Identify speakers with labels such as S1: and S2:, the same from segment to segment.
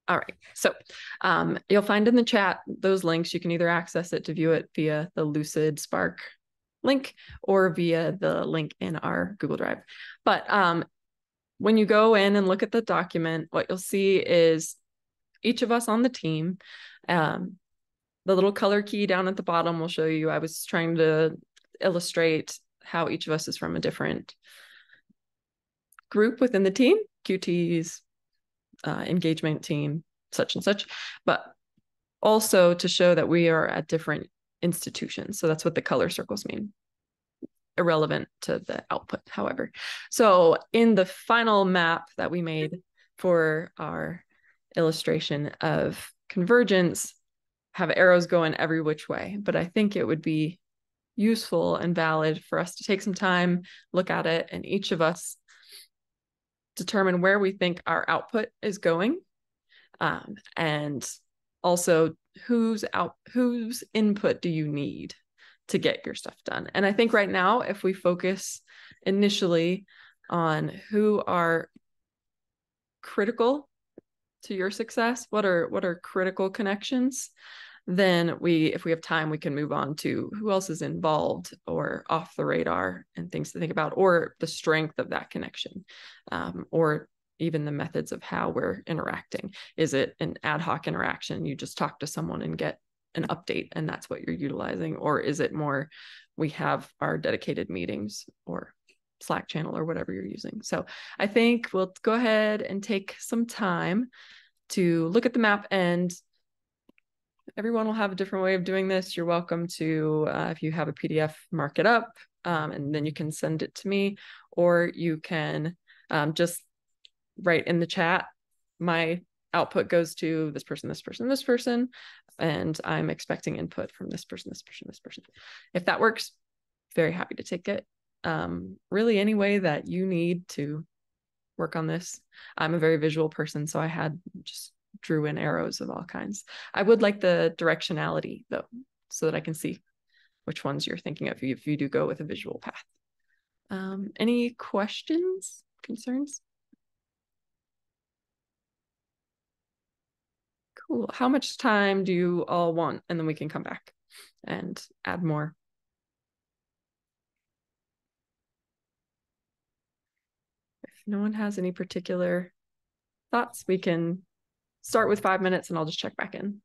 S1: All right. So you'll find in the chat those links. You can either access it to view it via the Lucid Spark link or via the link in our Google Drive. But when you go in and look at the document, what you'll see is each of us on the team. The little color key down at the bottom will show you. I was trying to illustrate how each of us is from a different group within the team, QTs, engagement team, such and such, but also to show that we are at different institutions. So that's what the color circles mean. Irrelevant to the output, however. So in the final map that we made for our illustration of convergence, have arrows going every which way, but I think it would be useful and valid for us to take some time, look at it, and each of us determine where we think our output is going, and also whose input do you need to get your stuff done. And I think right now, if we focus initially on who are critical to your success, what are critical connections, then if we have time, we can move on to who else is involved or off the radar and things to think about, or the strength of that connection, or even the methods of how we're interacting. Is it an ad hoc interaction? You just talk to someone and get an update and that's what you're utilizing? Or is it more, we have our dedicated meetings or Slack channel or whatever you're using? So I think we'll go ahead and take some time to look at the map, and everyone will have a different way of doing this. You're welcome to, if you have a PDF, mark it up, and then you can send it to me, or you can just write in the chat, my output goes to this person, this person, this person, and I'm expecting input from this person, this person, this person. If that works, very happy to take it. Really any way that you need to work on this. I'm a very visual person, so I had just drew in arrows of all kinds. I would like the directionality though, so that I can see which ones you're thinking of if you do go with a visual path. Any questions, concerns? Cool. How much time do you all want? And then we can come back and add more. If no one has any particular thoughts, we can start with 5 minutes and I'll just check back in.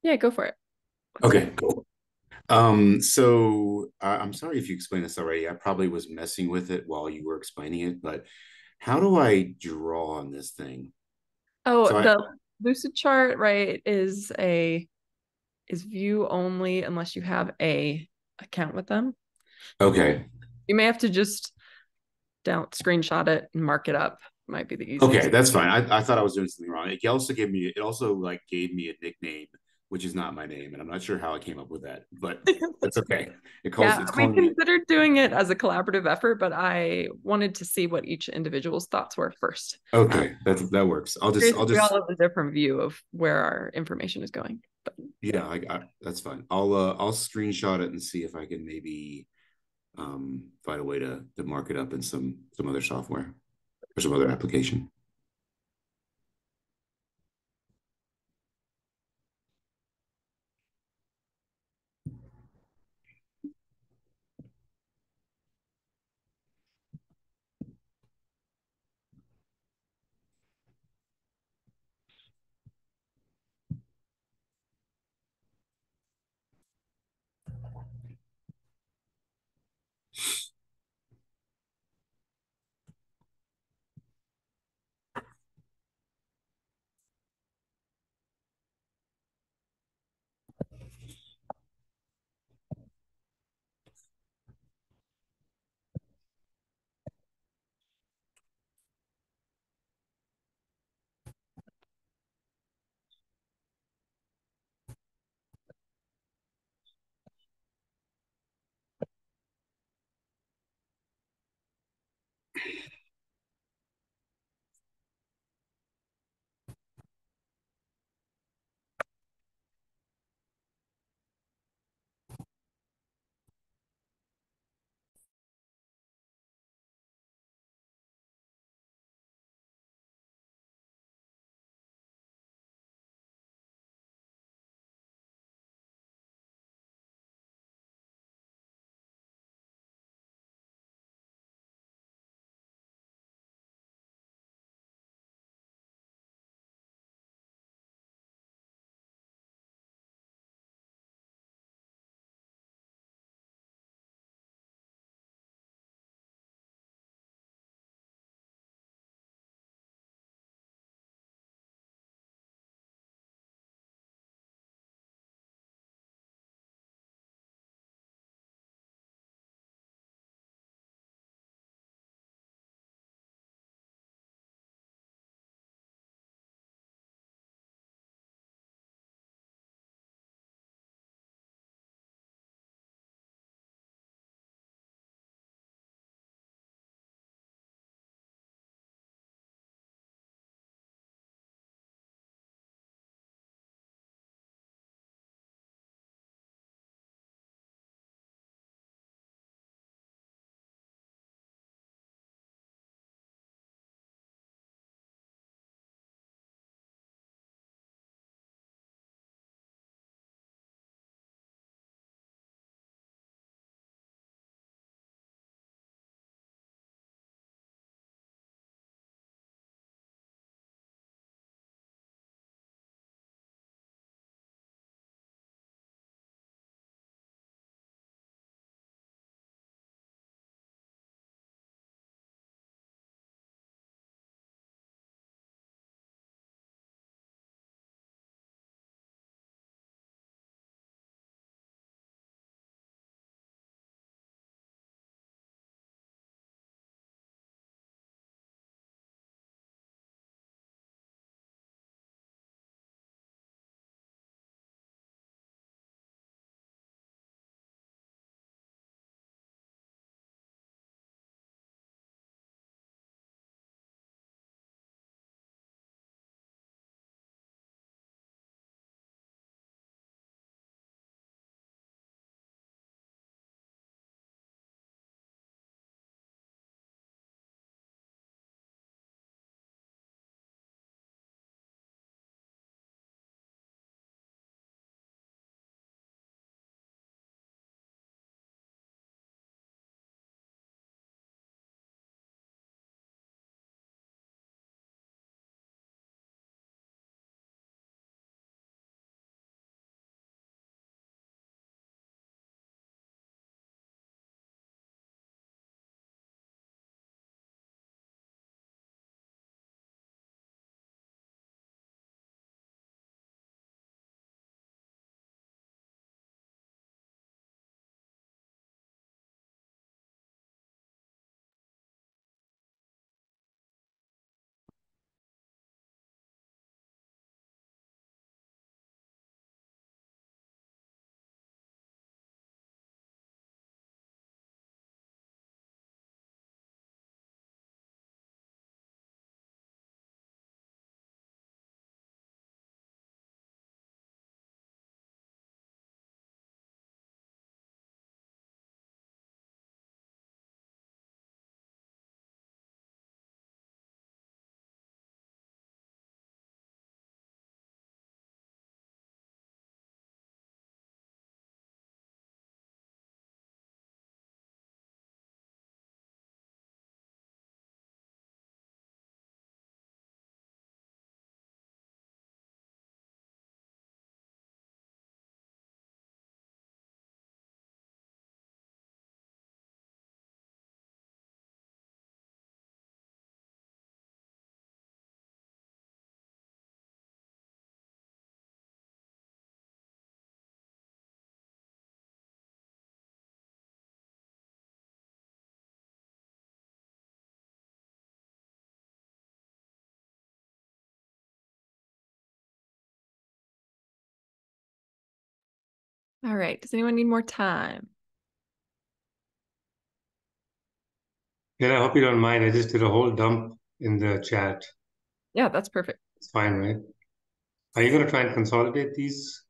S1: Yeah, go for it.
S2: Okay, cool. So I'm sorry if you explained this already. I probably was messing with it while you were explaining it, but how do I draw on this thing?
S1: Oh,
S2: So I,
S1: the Lucidchart, right, is view only unless you have a account with them.
S2: okay,
S1: You may have to just screenshot it and mark it up. Might be the
S2: okay,
S1: easiest.
S2: that's fine. I thought I was doing something wrong. It also like gave me a nickname, which is not my name, and I'm not sure how I came up with that, but that's okay.
S1: Yeah,
S2: It's
S1: we
S2: calling me.
S1: considered doing it as a collaborative effort, but I wanted to see what each individual's thoughts were first.
S2: Okay, that works.
S1: Curious
S2: I'll
S1: if we all
S2: just
S1: have a different view of where our information is going. But
S2: yeah, that's fine. I'll screenshot it and see if I can maybe find a way to mark it up in some other software or some other application.
S1: All right. Does anyone need more time?
S3: Yeah, I hope you don't mind. I just did a whole dump in the chat.
S1: Yeah, that's perfect.
S3: It's fine, right? Are you going to try and consolidate these?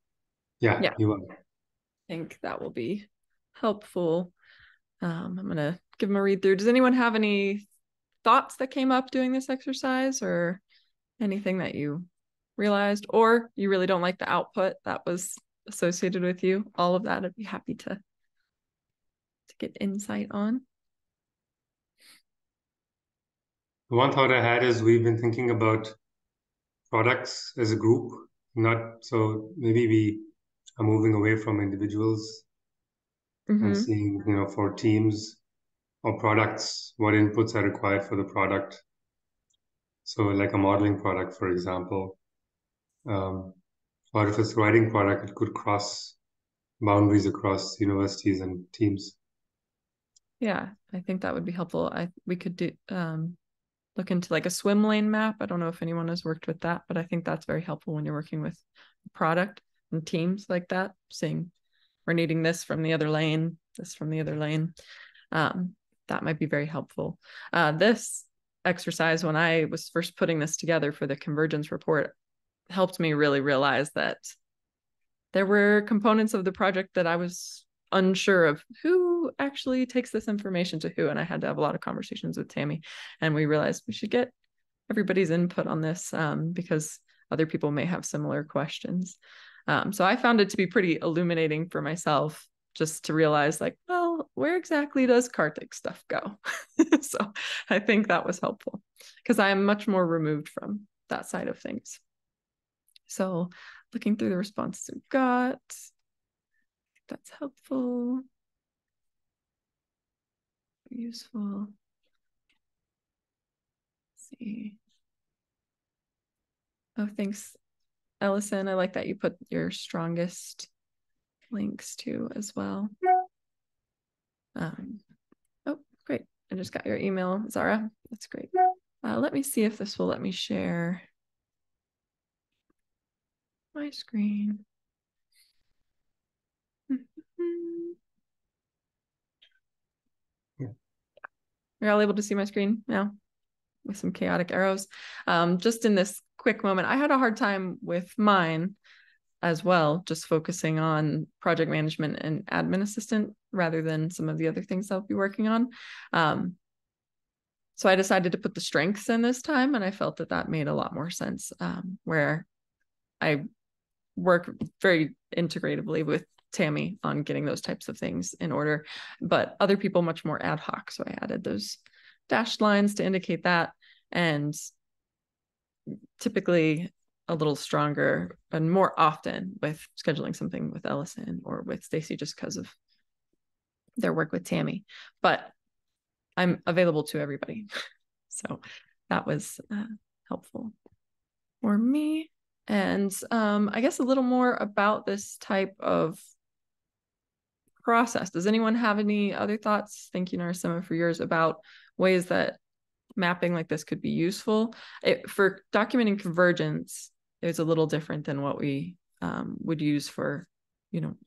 S3: Yeah,
S1: Yeah,
S3: you are.
S1: I think that will be helpful. I'm going to give them a read through. Does anyone have any thoughts that came up doing this exercise or anything that you realized, or you really don't like the output that was associated with you? All of that, I'd be happy to get insight on.
S3: One thought I had is we've been thinking about products as a group, not so maybe we are moving away from individuals and seeing, for teams or products, what inputs are required for the product. So like a modeling product, for example, or if it's a writing product, it could cross boundaries across universities and teams.
S1: Yeah, I think that would be helpful. We could do look into like a swim lane map. I don't know if anyone has worked with that, but I think that's very helpful when you're working with product and teams like that, seeing we're needing this from the other lane, this from the other lane. That might be very helpful. This exercise, when I was first putting this together for the convergence report, helped me really realize that there were components of the project that I was unsure of who actually takes this information to who. And I had to have a lot of conversations with Tammy, and we realized we should get everybody's input on this because other people may have similar questions. So I found it to be pretty illuminating for myself, just to realize like, well, where exactly does Karthik stuff go? So I think that was helpful because I am much more removed from that side of things. So looking through the responses we've got, that's helpful, useful. Let's see. Oh, thanks, Ellison. I like that you put your strongest links to as well. Oh, great. I just got your email, Zara. That's great. Let me see if this will let me share my screen. You're all able to see my screen now with some chaotic arrows. Just in this quick moment, I had a hard time with mine as well, just focusing on project management and admin assistant rather than some of the other things I'll be working on. So I decided to put the strengths in this time, and I felt that that made a lot more sense, where I work very integratively with Tammy on getting those types of things in order, but other people much more ad hoc. So I added those dashed lines to indicate that, and typically a little stronger and more often with scheduling something with Ellison or with Stacy just because of their work with Tammy. But I'm available to everybody. So that was helpful for me. And I guess a little more about this type of process. Does anyone have any other thoughts? Thank you, Narasimha, for yours about ways that mapping like this could be useful. For documenting convergence, it's a little different than what we would use for,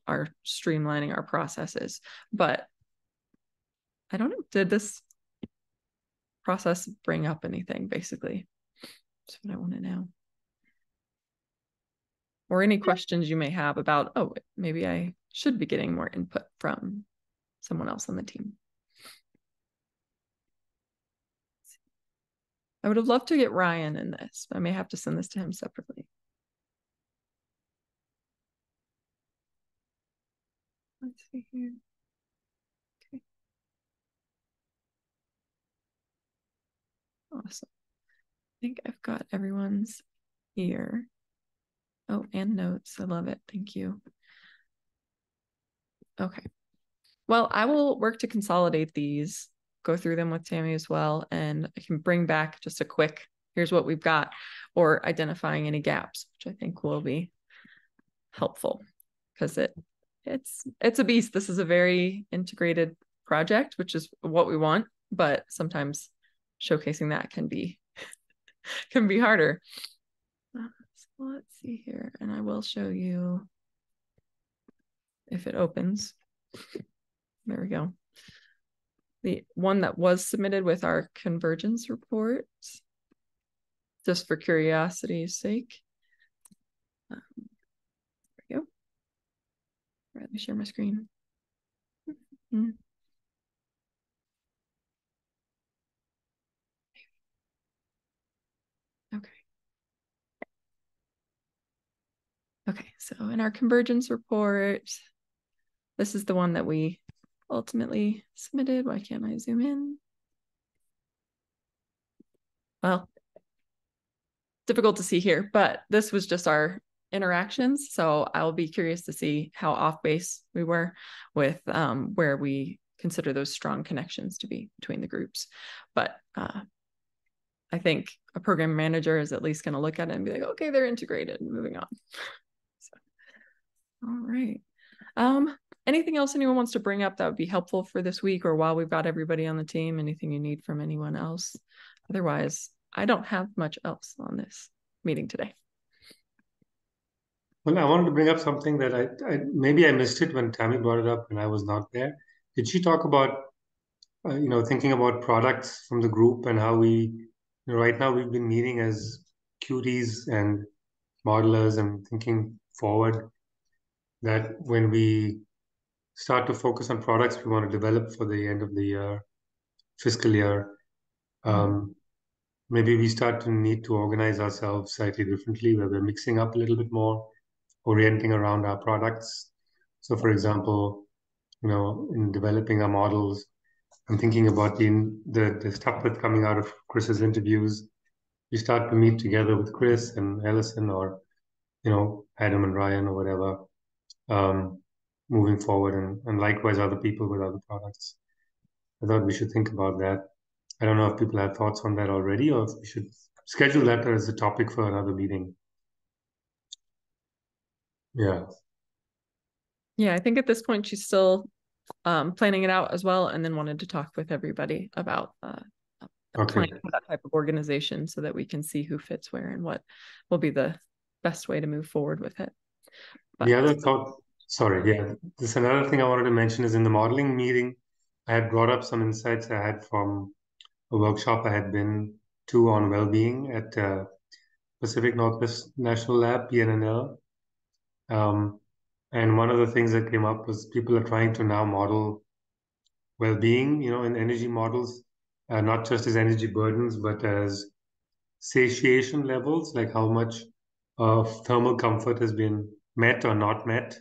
S1: our streamlining our processes. But I don't know, did this process bring up anything, basically? That's what I want to know. Or any questions you may have about, oh, maybe I should be getting more input from someone else on the team. I would have loved to get Ryan in this, but I may have to send this to him separately. Let's see here. Okay. Awesome. I think I've got everyone's here. Oh, and notes. I love it. Thank you. Okay. Well, I will work to consolidate these, go through them with Tammy as well, and I can bring back just a quick, here's what we've got, or identifying any gaps, which I think will be helpful because it's a beast. This is a very integrated project, which is what we want, but sometimes showcasing that can be harder. So let's see here, and I will show you if it opens. There we go. The one that was submitted with our convergence report, just for curiosity's sake. There we go. All right, let me share my screen. Okay. Okay, so in our convergence report, this is the one that we ultimately submitted. Why can't I zoom in? Well, difficult to see here, but this was just our interactions. So I'll be curious to see how off base we were with where we consider those strong connections to be between the groups. But I think a program manager is at least going to look at it and be like, okay, they're integrated, moving on. So, all right. Anything else anyone wants to bring up that would be helpful for this week, or while we've got everybody on the team, anything you need from anyone else? Otherwise, I don't have much else on this meeting today.
S3: Well, I wanted to bring up something that I maybe I missed it when Tammy brought it up and I was not there. Did she talk about, thinking about products from the group and how right now we've been meeting as cuties and modelers and thinking forward that when we start to focus on products we want to develop for the end of the fiscal year, maybe we start to need to organize ourselves slightly differently, where we're mixing up a little bit more, orienting around our products. So, for example, in developing our models, I'm thinking about the stuff that's coming out of Chris's interviews. We start to meet together with Chris and Ellison, or Adam and Ryan, or whatever, moving forward, and likewise other people with other products. I thought we should think about that. I don't know if people have thoughts on that already, or if we should schedule that as a topic for another meeting. Yeah.
S1: Yeah, I think at this point she's still planning it out as well, and then wanted to talk with everybody about planning for that type of organization so that we can see who fits where and what will be the best way to move forward with it. But
S3: the other thought, this another thing I wanted to mention is in the modeling meeting, I had brought up some insights I had from a workshop I had been to on well-being at Pacific Northwest National Lab, PNNL. And one of the things that came up was people are trying to now model well-being, in energy models, not just as energy burdens, but as satiation levels, like how much of thermal comfort has been met or not met.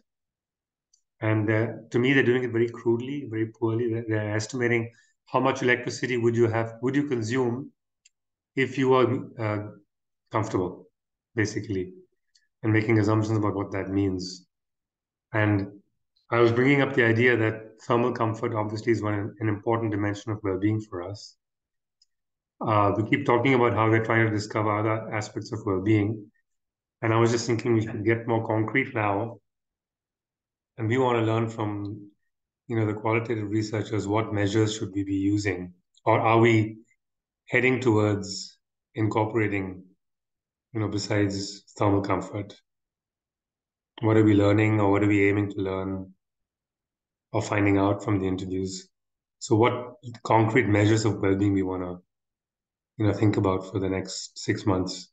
S3: And to me, they're doing it very crudely, very poorly. They're estimating how much electricity would you consume if you were comfortable, basically, and making assumptions about what that means. And I was bringing up the idea that thermal comfort obviously is an important dimension of well-being for us. We keep talking about how we're trying to discover other aspects of well-being. And I was just thinking we should get more concrete now. And we want to learn from, the qualitative researchers, what measures should we be using? Or are we heading towards incorporating, besides thermal comfort? What are we learning, or what are we aiming to learn or finding out from the interviews? So what concrete measures of well-being we want to, think about for the next 6 months?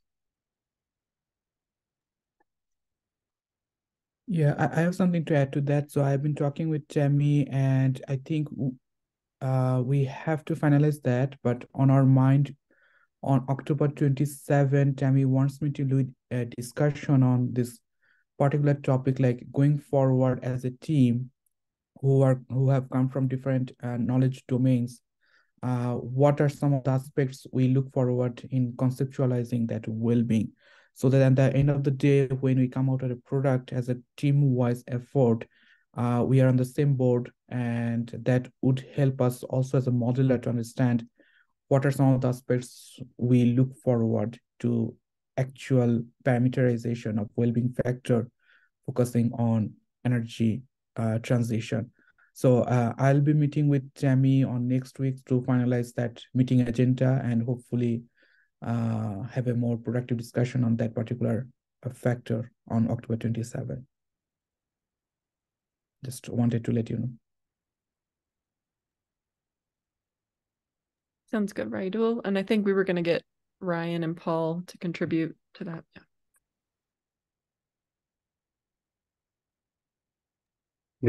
S4: Yeah, I have something to add to that. So I've been talking with Tammy, and I think we have to finalize that. But on our mind, on October 27, Tammy wants me to lead a discussion on this particular topic, like going forward as a team who have come from different knowledge domains. What are some of the aspects we look forward in conceptualizing that well-being, so that at the end of the day, when we come out with a product as a team-wise effort, we are on the same board, and that would help us also as a modeler to understand what are some of the aspects we look forward to actual parameterization of well-being factor, focusing on energy transition. So I'll be meeting with Tammy on next week to finalize that meeting agenda, and hopefully have a more productive discussion on that particular factor on October 27. Just wanted to let you know.
S1: Sounds good, Raidul. And I think we were going to get Ryan and Paul to contribute to that. Yeah.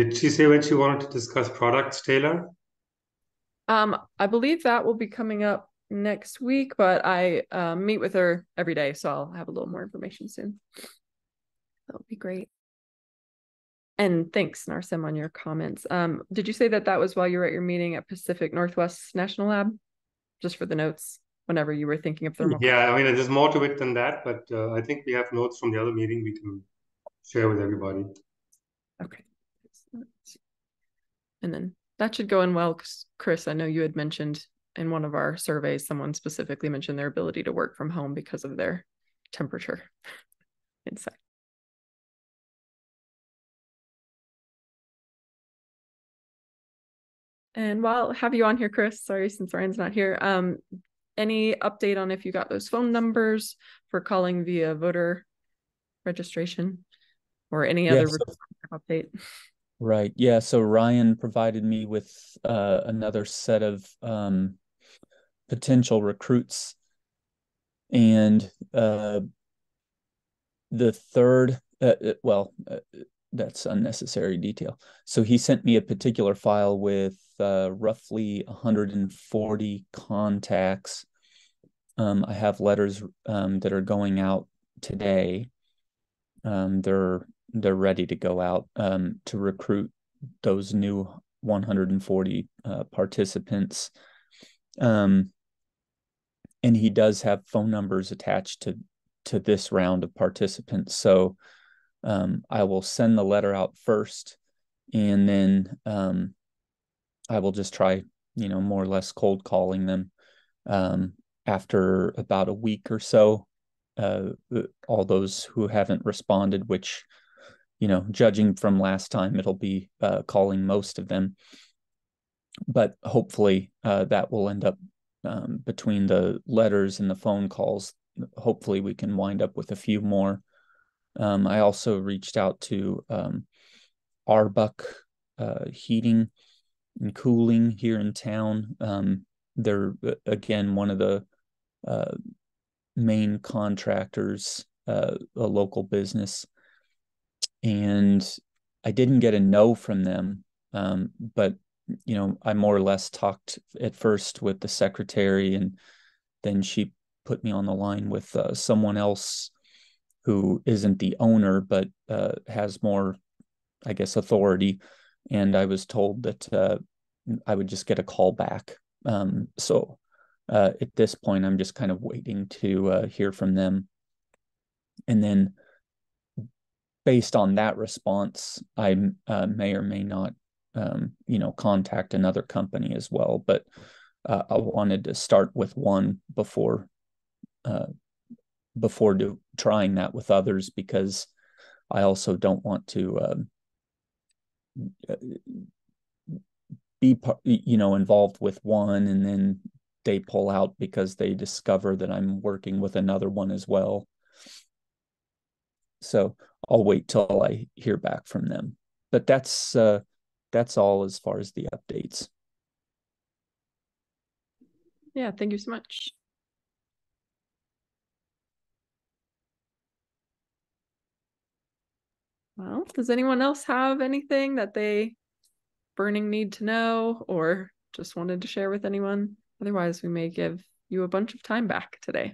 S3: Did she say when she wanted to discuss products, Taylor?
S1: I believe that will be coming up next week, but I meet with her every day, so I'll have a little more information soon. That'll be great. And thanks, Narsem, on your comments. Did you say that that was while you were at your meeting at Pacific Northwest National Lab? Just for the notes, whenever you were thinking of thermal.
S3: Yeah, I mean, there's more to it than that, but I think we have notes from the other meeting we can share with everybody.
S1: Okay. And then that should go in well, because Chris, I know you had mentioned in one of our surveys, someone specifically mentioned their ability to work from home because of their temperature inside. And while I have you on here, Chris, sorry, since Ryan's not here, any update on if you got those phone numbers for calling via voter registration or any other update?
S5: Right. Yeah. So Ryan provided me with another set of potential recruits. And the third, that's unnecessary detail. So he sent me a particular file with roughly 140 contacts. I have letters that are going out today. They're ready to go out to recruit those new 140 participants. And he does have phone numbers attached to this round of participants. So I will send the letter out first, and then I will just try, more or less cold calling them after about a week or so. All those who haven't responded, which, judging from last time, it'll be calling most of them. But hopefully that will end up between the letters and the phone calls. Hopefully we can wind up with a few more. I also reached out to Arbuck Heating and Cooling here in town. They're, again, one of the main contractors, a local business. And I didn't get a no from them, but, I more or less talked at first with the secretary, and then she put me on the line with someone else who isn't the owner, but has more, I guess, authority. And I was told that I would just get a call back. So at this point, I'm just kind of waiting to hear from them. And then based on that response, I may or may not, contact another company as well. But I wanted to start with one before trying that with others, because I also don't want to be involved with one and then they pull out because they discover that I'm working with another one as well. So I'll wait till I hear back from them. But that's all as far as the updates.
S1: Yeah, thank you so much. Well, does anyone else have anything that they burning need to know or just wanted to share with anyone? Otherwise, we may give you a bunch of time back today.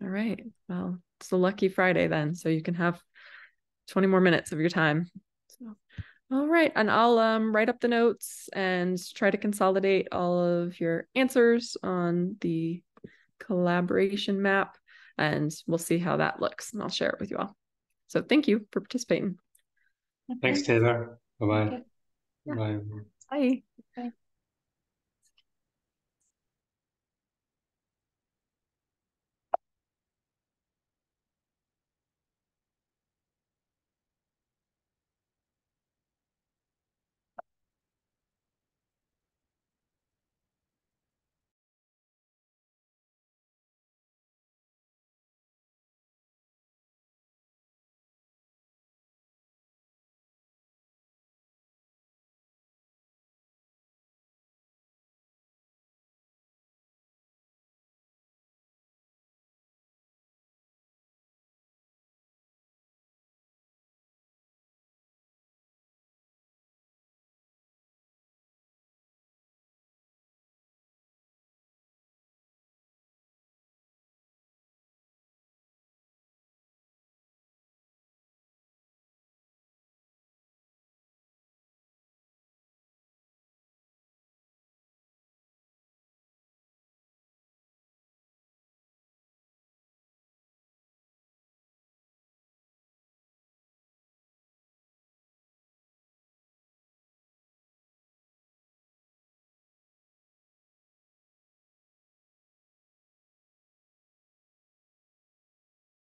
S1: All right. Well, it's a lucky Friday then, so you can have 20 more minutes of your time. So, all right. And I'll write up the notes and try to consolidate all of your answers on the collaboration map, and we'll see how that looks, and I'll share it with you all. So thank you for participating.
S3: Thanks, Taylor. Bye-bye.
S1: Okay. Yeah.
S3: Bye.
S1: Bye.